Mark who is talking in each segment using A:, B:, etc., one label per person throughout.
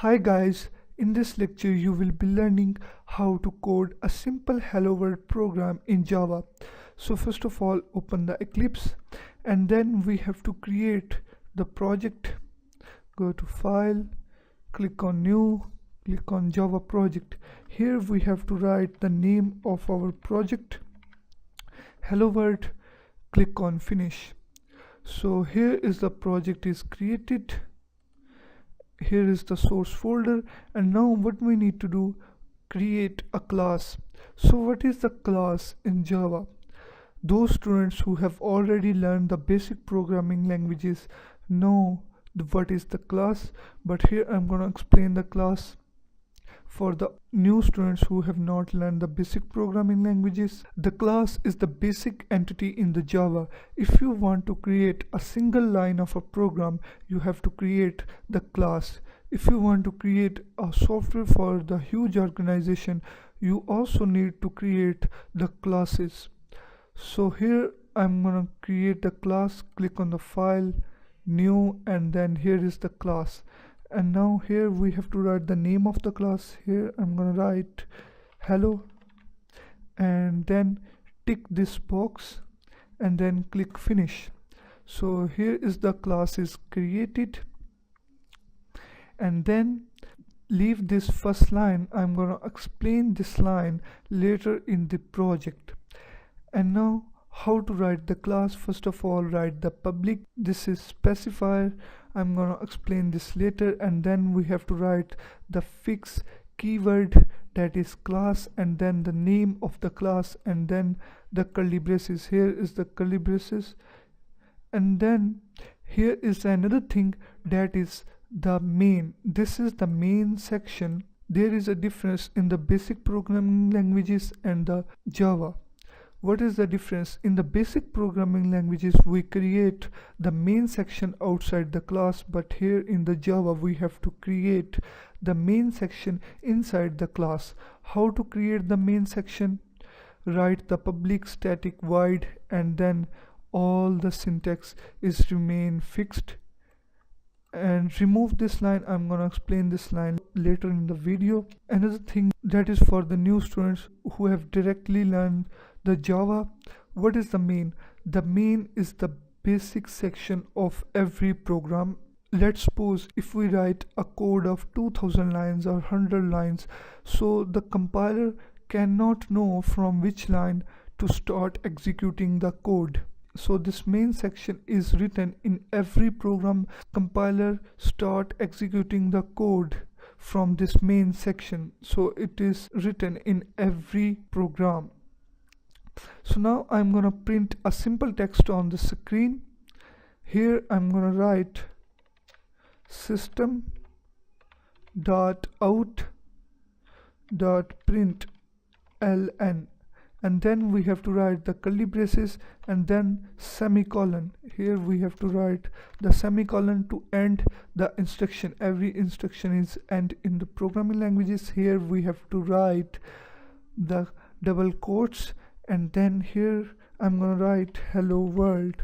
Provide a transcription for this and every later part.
A: Hi guys, in this lecture you will be learning how to code a simple hello world program in Java. So first of all open the Eclipse and then we have to create the project. Go to file, click on new, click on Java project. Here we have to write the name of our project, hello world, click on finish. So here is the project is created. Here is the source folder, and now what we need to do, create a class. So what is the class in Java? Those students who have already learned the basic programming languages know what is the class, but here I'm going to explain the class for the new students who have not learned the basic programming languages. The class is the basic entity in the Java. If you want to create a single line of a program, you have to create the class. If you want to create a software for the huge organization, you also need to create the classes. So here I'm gonna create the class, click on the file, new, and then here is the class. And now here we have to write the name of the class. Here I'm gonna write hello and then tick this box and then click finish. So here is the class is created, and then leave this first line. I'm gonna explain this line later in the project. And now how to write the class. First of all, write the public, this is specifier. I'm gonna explain this later. And then we have to write the fix keyword, that is class, and then the name of the class, and then the curly braces. Here is the curly braces, and then here is another thing, that is the main. This is the main section. There is a difference in the basic programming languages and the Java. What is the difference? In the basic programming languages we create the main section outside the class, but here in the Java we have to create the main section inside the class. How to create the main section? Write the public static void, and then all the syntax is remain fixed, and remove this line. I'm gonna explain this line later in the video. Another thing that is for the new students who have directly learned the Java, what is the main? The main is the basic section of every program. Let's suppose if we write a code of 2000 lines or 100 lines, so the compiler cannot know from which line to start executing the code. So this main section is written in every program. Compiler start executing the code from this main section, so it is written in every program. So now I'm gonna print a simple text on the screen. Here I'm gonna write system.out.println, and then we have to write the curly braces and then semicolon. Here we have to write the semicolon to end the instruction. Every instruction is end in the programming languages. Here we have to write the double quotes, and then here I'm gonna write hello world,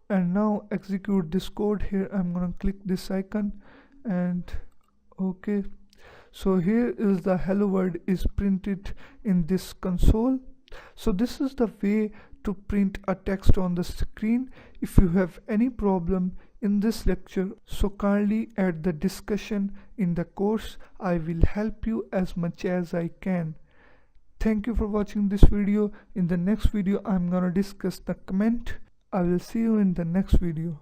A: and now execute this code. Here I'm gonna click this icon and okay. So here is the hello world is printed in this console. So this is the way to print a text on the screen. If you have any problem in this lecture, so kindly add the discussion in the course. I will help you as much as I can. Thank you for watching this video. In the next video I'm gonna discuss the comment. I will see you in the next video.